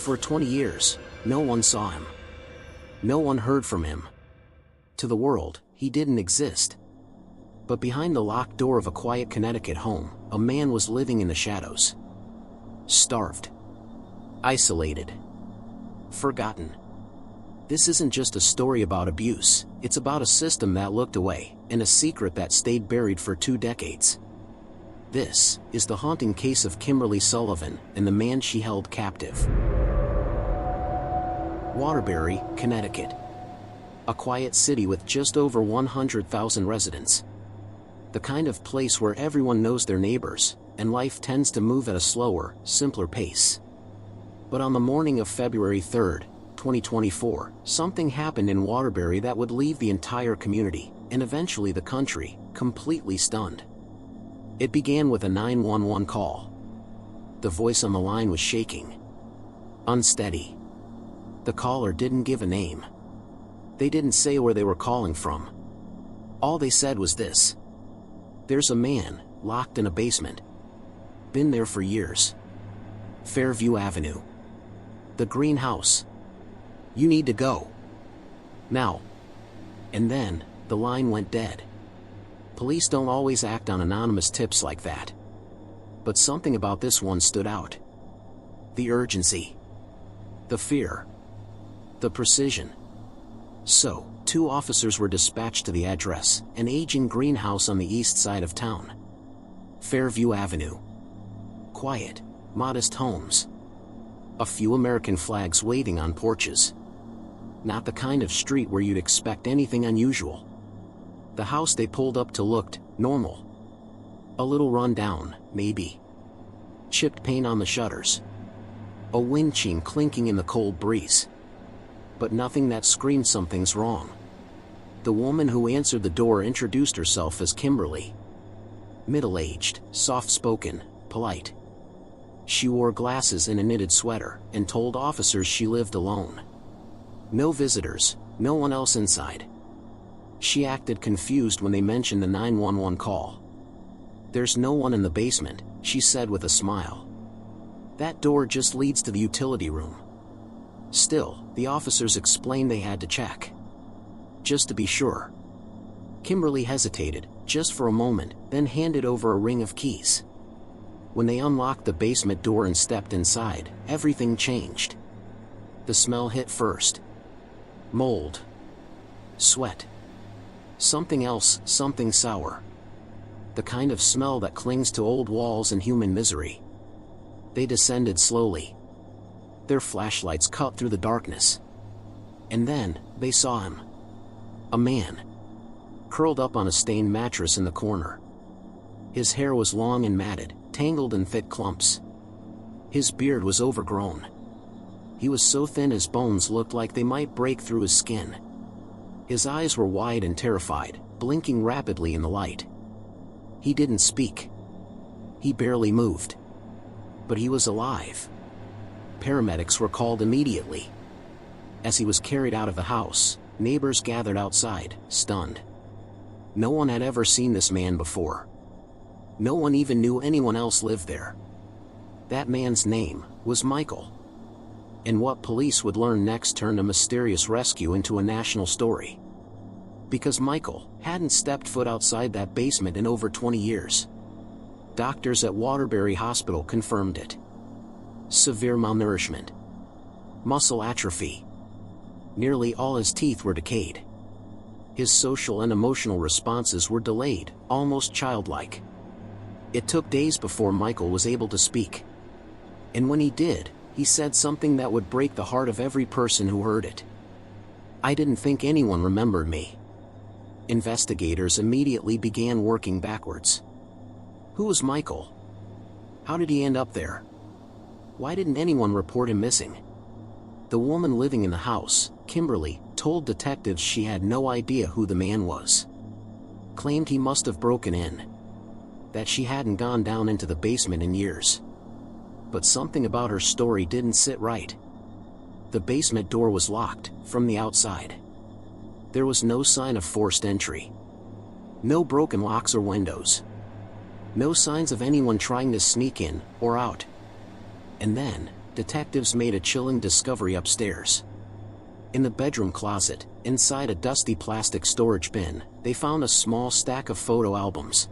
For 20 years, no one saw him. No one heard from him. To the world, he didn't exist. But behind the locked door of a quiet Connecticut home, a man was living in the shadows. Starved. Isolated. Forgotten. This isn't just a story about abuse, it's about a system that looked away, and a secret that stayed buried for 2 decades. This is the haunting case of Kimberly Sullivan and the man she held captive. Waterbury, Connecticut. A quiet city with just over 100,000 residents. The kind of place where everyone knows their neighbors, and life tends to move at a slower, simpler pace. But on the morning of February 3rd, 2024, something happened in Waterbury that would leave the entire community, and eventually the country, completely stunned. It began with a 911 call. The voice on the line was shaking. Unsteady. The caller didn't give a name. They didn't say where they were calling from. All they said was this: "There's a man, locked in a basement. Been there for years. Fairview Avenue. The greenhouse. You need to go. Now." And then, the line went dead. Police don't always act on anonymous tips like that. But something about this one stood out. The urgency. The fear. The precision. So, 2 officers were dispatched to the address, an aging greenhouse on the east side of town. Fairview Avenue. Quiet, modest homes. A few American flags waving on porches. Not the kind of street where you'd expect anything unusual. The house they pulled up to looked normal. A little run down, maybe. Chipped paint on the shutters. A wind chime clinking in the cold breeze. But nothing that screamed something's wrong. The woman who answered the door introduced herself as Kimberly. Middle-aged, soft-spoken, polite. She wore glasses and a knitted sweater, and told officers she lived alone. No visitors, no one else inside. She acted confused when they mentioned the 911 call. "There's no one in the basement," she said with a smile. "That door just leads to the utility room." Still, the officers explained they had to check. Just to be sure. Kimberly hesitated, just for a moment, then handed over a ring of keys. When they unlocked the basement door and stepped inside, everything changed. The smell hit first. Mold. Sweat. Something else, something sour. The kind of smell that clings to old walls and human misery. They descended slowly. Their flashlights cut through the darkness. And then, they saw him. A man. Curled up on a stained mattress in the corner. His hair was long and matted, tangled in thick clumps. His beard was overgrown. He was so thin his bones looked like they might break through his skin. His eyes were wide and terrified, blinking rapidly in the light. He didn't speak. He barely moved. But he was alive. Paramedics were called immediately. As he was carried out of the house, neighbors gathered outside, stunned. No one had ever seen this man before. No one even knew anyone else lived there. That man's name was Michael. And what police would learn next turned a mysterious rescue into a national story. Because Michael hadn't stepped foot outside that basement in over 20 years. Doctors at Waterbury Hospital confirmed it. Severe malnourishment. Muscle atrophy. Nearly all his teeth were decayed. His social and emotional responses were delayed, almost childlike. It took days before Michael was able to speak. And when he did, he said something that would break the heart of every person who heard it. "I didn't think anyone remembered me." Investigators immediately began working backwards. Who was Michael? How did he end up there? Why didn't anyone report him missing? The woman living in the house, Kimberly, told detectives she had no idea who the man was. Claimed he must have broken in. That she hadn't gone down into the basement in years. But something about her story didn't sit right. The basement door was locked, from the outside. There was no sign of forced entry. No broken locks or windows. No signs of anyone trying to sneak in, or out. And then, detectives made a chilling discovery upstairs. In the bedroom closet, inside a dusty plastic storage bin, they found a small stack of photo albums.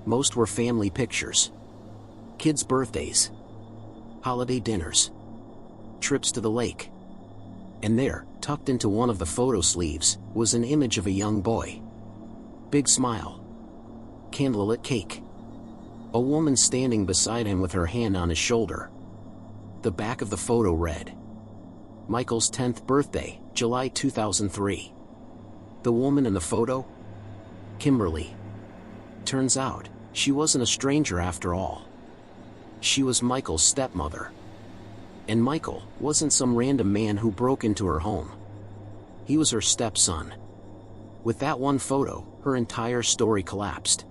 Most were family pictures. Kids' birthdays. Holiday dinners. Trips to the lake. And there, tucked into one of the photo sleeves, was an image of a young boy. Big smile. Candlelit cake. A woman standing beside him with her hand on his shoulder. The back of the photo read, Michael's 10th birthday, July 2003. The woman in the photo? Kimberly. Turns out, she wasn't a stranger after all. She was Michael's stepmother. And Michael wasn't some random man who broke into her home. He was her stepson. With that one photo, her entire story collapsed.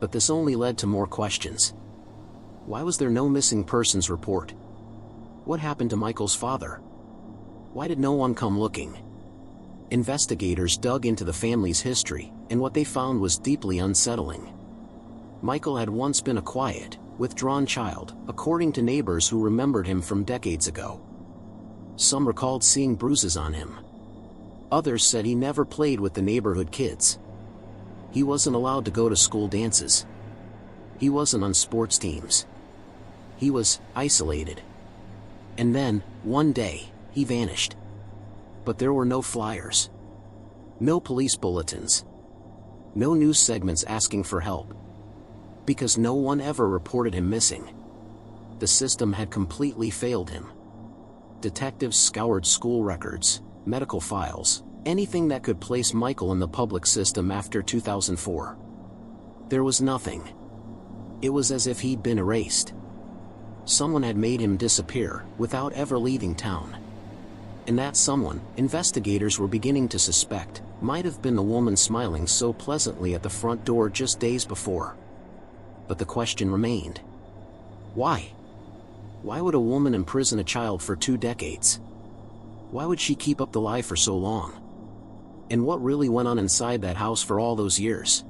But this only led to more questions. Why was there no missing persons report? What happened to Michael's father? Why did no one come looking? Investigators dug into the family's history, and what they found was deeply unsettling. Michael had once been a quiet, withdrawn child, according to neighbors who remembered him from decades ago. Some recalled seeing bruises on him. Others said he never played with the neighborhood kids. He wasn't allowed to go to school dances. He wasn't on sports teams. He was isolated. And then, one day, he vanished. But there were no flyers. No police bulletins. No news segments asking for help. Because no one ever reported him missing. The system had completely failed him. Detectives scoured school records, medical files, anything that could place Michael in the public system after 2004. There was nothing. It was as if he'd been erased. Someone had made him disappear, without ever leaving town. And that someone, investigators were beginning to suspect, might have been the woman smiling so pleasantly at the front door just days before. But the question remained. Why? Why would a woman imprison a child for 2 decades? Why would she keep up the lie for so long? And what really went on inside that house for all those years?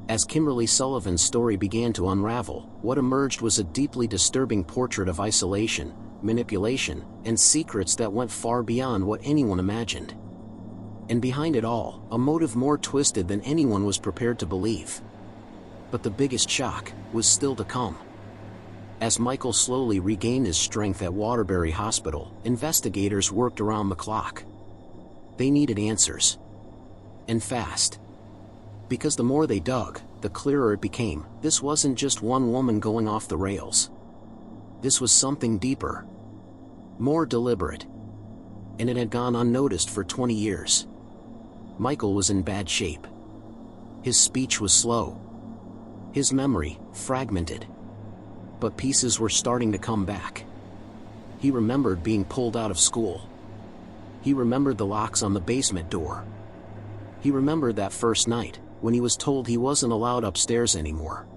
As Kimberly Sullivan's story began to unravel, what emerged was a deeply disturbing portrait of isolation, manipulation, and secrets that went far beyond what anyone imagined. And behind it all, a motive more twisted than anyone was prepared to believe. But the biggest shock was still to come. As Michael slowly regained his strength at Waterbury Hospital, investigators worked around the clock. They needed answers. And fast. Because the more they dug, the clearer it became, this wasn't just one woman going off the rails. This was something deeper. More deliberate. And it had gone unnoticed for 20 years. Michael was in bad shape. His speech was slow. His memory, fragmented. But pieces were starting to come back. He remembered being pulled out of school. He remembered the locks on the basement door. He remembered that first night, when he was told he wasn't allowed upstairs anymore.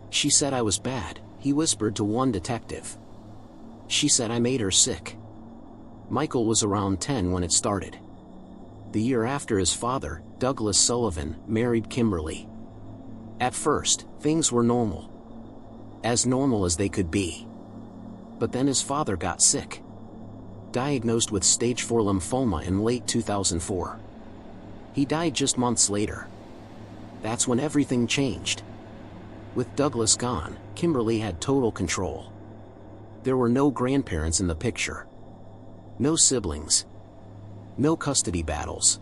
She said I was bad, he whispered to one detective. She said I made her sick. Michael was around 10 when it started. The year after his father, Douglas Sullivan, married Kimberly. At first, things were normal. As normal as they could be. But then his father got sick. Diagnosed with stage 4 lymphoma in late 2004. He died just months later. That's when everything changed. With Douglas gone, Kimberly had total control. There were no grandparents in the picture. No siblings. No custody battles.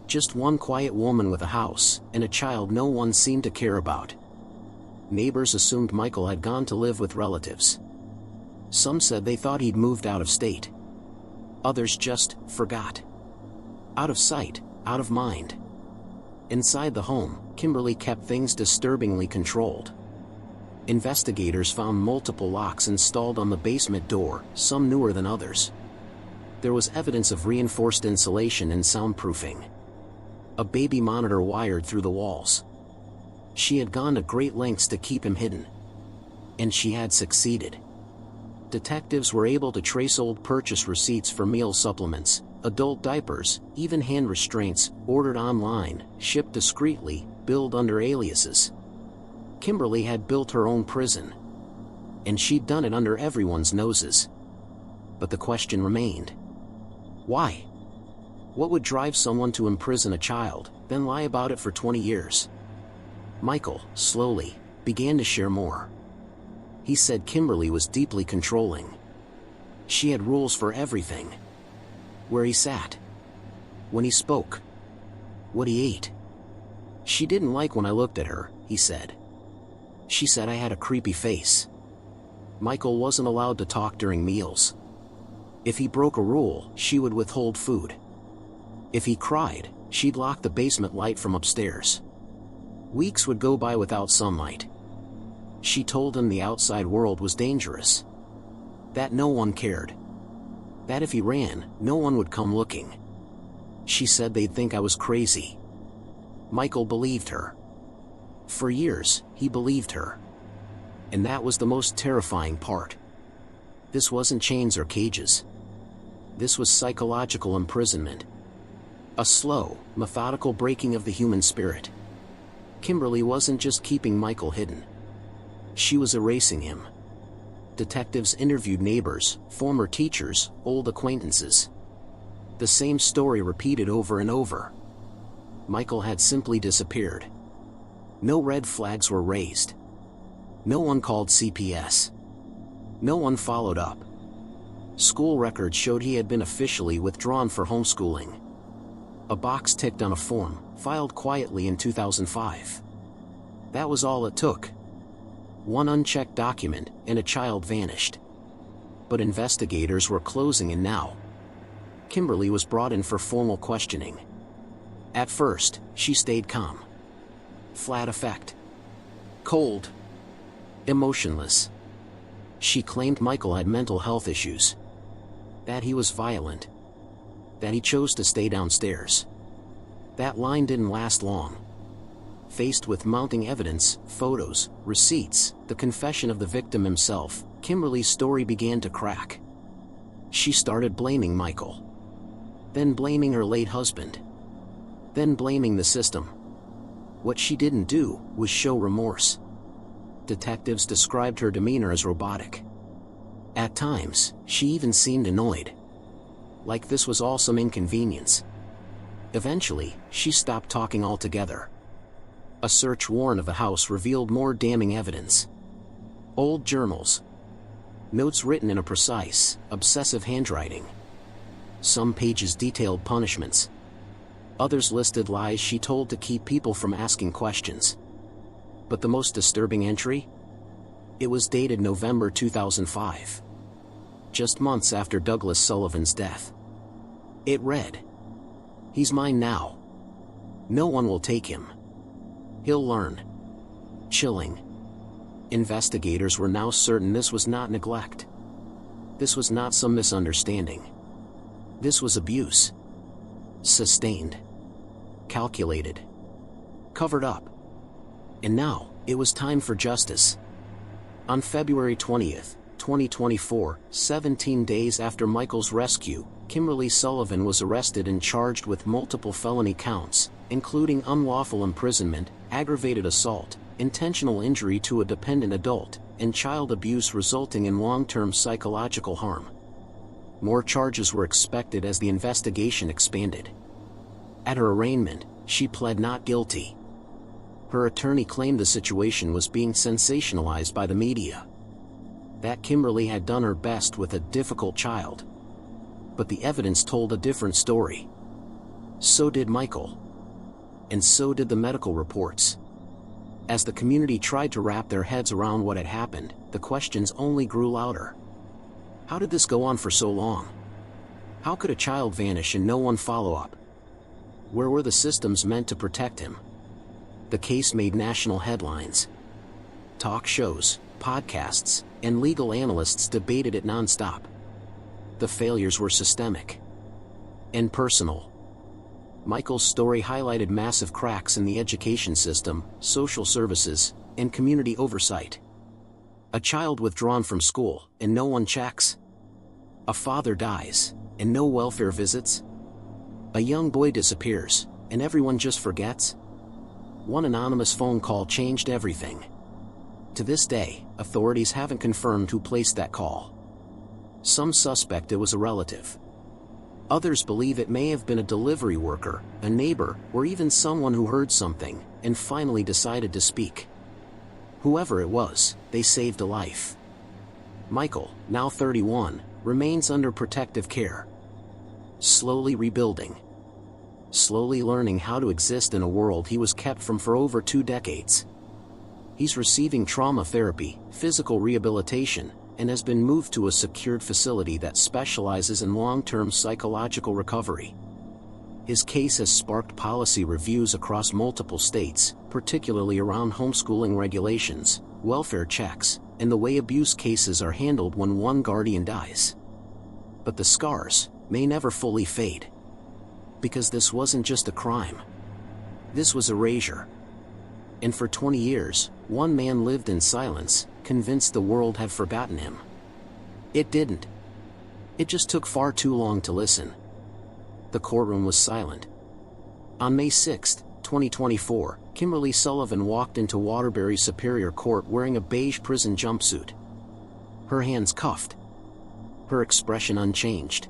Just one quiet woman with a house, and a child no one seemed to care about. Neighbors assumed Michael had gone to live with relatives. Some said they thought he'd moved out of state. Others just forgot. Out of sight, out of mind. Inside the home, Kimberly kept things disturbingly controlled. Investigators found multiple locks installed on the basement door, some newer than others. There was evidence of reinforced insulation and soundproofing. A baby monitor wired through the walls. She had gone to great lengths to keep him hidden. And she had succeeded. Detectives were able to trace old purchase receipts for meal supplements, adult diapers, even hand restraints, ordered online, shipped discreetly, billed under aliases. Kimberly had built her own prison. and she'd done it under everyone's noses. But the question remained. Why? What would drive someone to imprison a child, then lie about it for 20 years? Michael, slowly, began to share more. He said Kimberly was deeply controlling. She had rules for everything. Where he sat. When he spoke. What he ate. She didn't like when I looked at her, he said. She said I had a creepy face. Michael wasn't allowed to talk during meals. If he broke a rule, she would withhold food. If he cried, she'd lock the basement light from upstairs. Weeks would go by without sunlight. She told him the outside world was dangerous. That no one cared. That if he ran, no one would come looking. She said they'd think I was crazy. Michael believed her. For years, he believed her. And that was the most terrifying part. This wasn't chains or cages. This was psychological imprisonment. A slow, methodical breaking of the human spirit. Kimberly wasn't just keeping Michael hidden. She was erasing him. Detectives interviewed neighbors, former teachers, old acquaintances. The same story repeated over and over. Michael had simply disappeared. No red flags were raised. No one called CPS. No one followed up. School records showed he had been officially withdrawn for homeschooling. A box ticked on a form, filed quietly in 2005. That was all it took. One unchecked document, and a child vanished. But investigators were closing in now. Kimberly was brought in for formal questioning. At first, she stayed calm. Flat effect. Cold. Emotionless. She claimed Michael had mental health issues. That he was violent. That he chose to stay downstairs. That line didn't last long. Faced with mounting evidence, photos, receipts, the confession of the victim himself, Kimberly's story began to crack. She started blaming Michael. Then blaming her late husband. Then blaming the system. What she didn't do was show remorse. Detectives described her demeanor as robotic. At times, she even seemed annoyed. Like this was all some inconvenience. Eventually, she stopped talking altogether. A search warrant of the house revealed more damning evidence. Old journals. Notes written in a precise, obsessive handwriting. Some pages detailed punishments. Others listed lies she told to keep people from asking questions. But the most disturbing entry? It was dated November 2005. Just months after Douglas Sullivan's death. It read, "He's mine now. No one will take him. He'll learn." Chilling. Investigators were now certain this was not neglect. This was not some misunderstanding. This was abuse. Sustained. Calculated. Covered up. And now, it was time for justice. On February 20th, 2024, 17 days after Michael's rescue, Kimberly Sullivan was arrested and charged with multiple felony counts, including unlawful imprisonment, aggravated assault, intentional injury to a dependent adult, and child abuse resulting in long-term psychological harm. More charges were expected as the investigation expanded. At her arraignment, she pled not guilty. Her attorney claimed the situation was being sensationalized by the media. That Kimberly had done her best with a difficult child. But the evidence told a different story. So did Michael. And so did the medical reports. As the community tried to wrap their heads around what had happened, the questions only grew louder. How did this go on for so long? How could a child vanish and no one follow up? Where were the systems meant to protect him? The case made national headlines. Talk shows, podcasts, and legal analysts debated it nonstop. The failures were systemic and personal. Michael's story highlighted massive cracks in the education system, social services, and community oversight. A child withdrawn from school, and no one checks. A father dies, and no welfare visits. A young boy disappears, and everyone just forgets. One anonymous phone call changed everything. To this day, authorities haven't confirmed who placed that call. Some suspect it was a relative. Others believe it may have been a delivery worker, a neighbor, or even someone who heard something, and finally decided to speak. Whoever it was, they saved a life. Michael, now 31, remains under protective care. Slowly rebuilding. Slowly learning how to exist in a world he was kept from for over 2 decades. He's receiving trauma therapy, physical rehabilitation, and has been moved to a secured facility that specializes in long-term psychological recovery. His case has sparked policy reviews across multiple states, particularly around homeschooling regulations, welfare checks, and the way abuse cases are handled when one guardian dies. But the scars may never fully fade. Because this wasn't just a crime. This was erasure. And for 20 years, one man lived in silence, convinced the world had forgotten him. It didn't. It just took far too long to listen. The courtroom was silent. On May 6, 2024, Kimberly Sullivan walked into Waterbury Superior Court wearing a beige prison jumpsuit. Her hands cuffed. Her expression unchanged.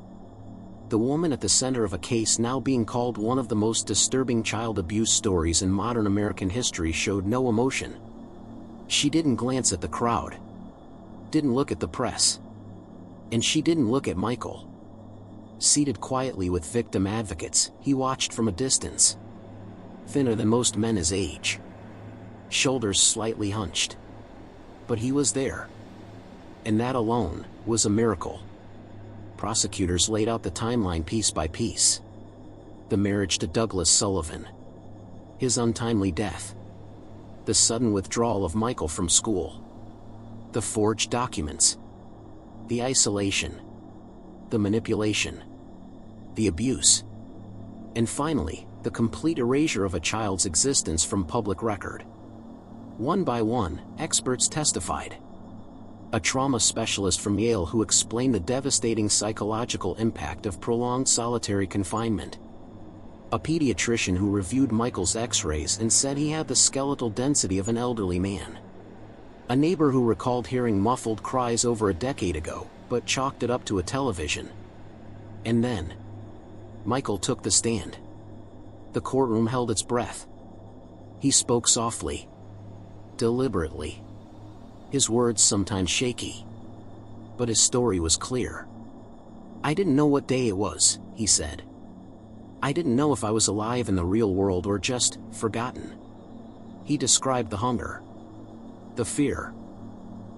The woman at the center of a case now being called one of the most disturbing child abuse stories in modern American history showed no emotion. She didn't glance at the crowd. Didn't look at the press. And she didn't look at Michael. Seated quietly with victim advocates, he watched from a distance. Thinner than most men his age. Shoulders slightly hunched. But he was there. And that alone was a miracle. Prosecutors laid out the timeline piece by piece. The marriage to Douglas Sullivan. His untimely death. The sudden withdrawal of Michael from school. The forged documents. The isolation. The manipulation. The abuse. And finally, the complete erasure of a child's existence from public record. One by one, experts testified. A trauma specialist from Yale who explained the devastating psychological impact of prolonged solitary confinement. A pediatrician who reviewed Michael's x-rays and said he had the skeletal density of an elderly man. A neighbor who recalled hearing muffled cries over a decade ago, but chalked it up to a television. And then, Michael took the stand. The courtroom held its breath. He spoke softly. Deliberately. His words sometimes shaky. But his story was clear. "I didn't know what day it was," he said. "I didn't know if I was alive in the real world or just forgotten." He described the hunger. The fear.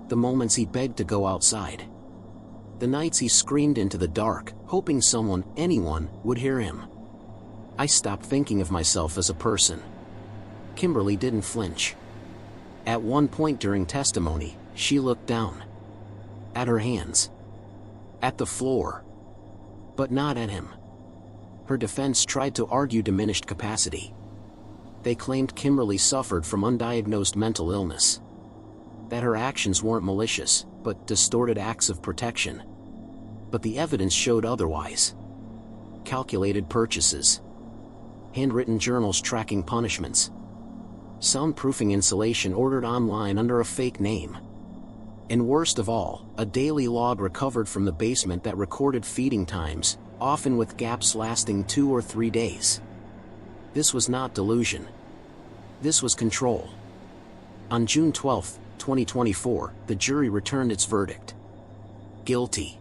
The moments he begged to go outside. The nights he screamed into the dark, hoping someone, anyone, would hear him. "I stopped thinking of myself as a person." Kimberly didn't flinch. At one point during testimony, she looked down. At her hands. At the floor. But not at him. Her defense tried to argue diminished capacity. They claimed Kimberly suffered from undiagnosed mental illness. That her actions weren't malicious, but distorted acts of protection. But the evidence showed otherwise. Calculated purchases. Handwritten journals tracking punishments. Soundproofing insulation ordered online under a fake name. And worst of all, a daily log recovered from the basement that recorded feeding times, often with gaps lasting 2 or 3 days. This was not delusion. This was control. On June 12, 2024, the jury returned its verdict. Guilty.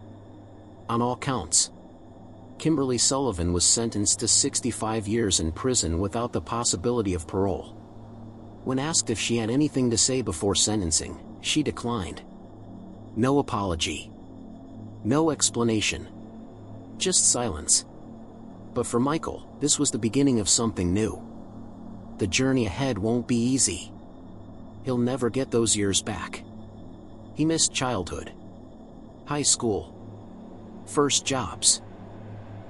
On all counts. Kimberly Sullivan was sentenced to 65 years in prison without the possibility of parole. When asked if she had anything to say before sentencing, she declined. No apology. No explanation. Just silence. But for Michael, this was the beginning of something new. The journey ahead won't be easy. He'll never get those years back. He missed childhood. High school. First jobs.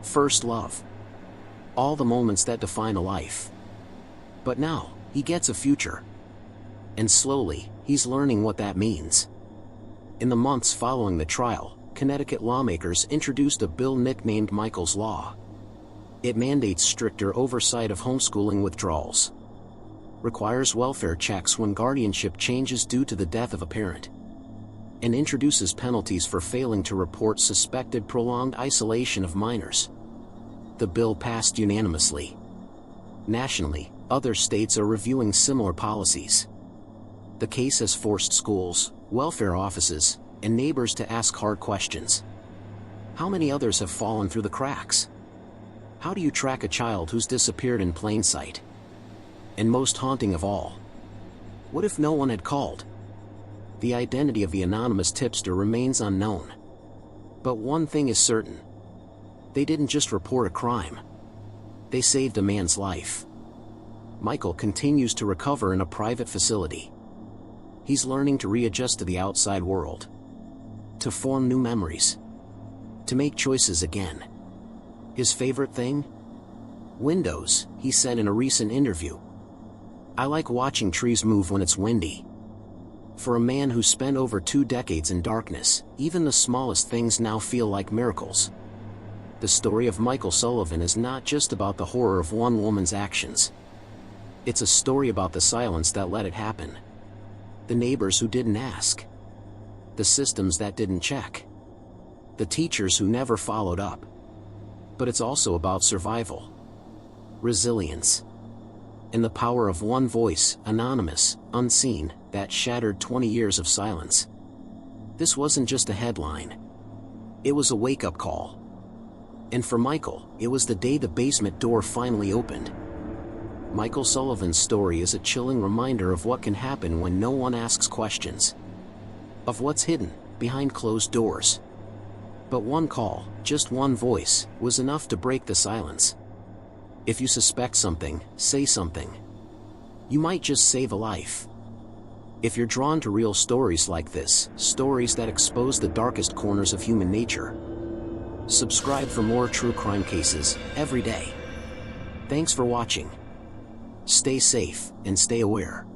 First love. All the moments that define a life. But now, he gets a future. And slowly, he's learning what that means. In the months following the trial, Connecticut lawmakers introduced a bill nicknamed Michael's Law. It mandates stricter oversight of homeschooling withdrawals. requires welfare checks when guardianship changes due to the death of a parent, and introduces penalties for failing to report suspected prolonged isolation of minors. The bill passed unanimously. Nationally, other states are reviewing similar policies. The case has forced schools, welfare offices, and neighbors to ask hard questions. How many others have fallen through the cracks? How do you track a child who's disappeared in plain sight? And most haunting of all, what if no one had called? The identity of the anonymous tipster remains unknown. But one thing is certain. They didn't just report a crime. They saved a man's life. Michael continues to recover in a private facility. He's learning to readjust to the outside world, to form new memories, to make choices again. His favorite thing? Windows, he said in a recent interview. I like watching trees move when it's windy. For a man who spent over 2 decades in darkness, even the smallest things now feel like miracles. The story of Michael Sullivan is not just about the horror of one woman's actions. It's a story about the silence that let it happen. The neighbors who didn't ask. The systems that didn't check. The teachers who never followed up. But it's also about survival, resilience, and the power of one voice, anonymous, unseen, that shattered 20 years of silence. This wasn't just a headline. It was a wake-up call. And for Michael, it was the day the basement door finally opened. Michael Sullivan's story is a chilling reminder of what can happen when no one asks questions, of what's hidden behind closed doors. But one call, just one voice, was enough to break the silence. If you suspect something, say something. You might just save a life. If you're drawn to real stories like this, stories that expose the darkest corners of human nature, subscribe for more true crime cases every day. Thanks for watching. Stay safe and stay aware.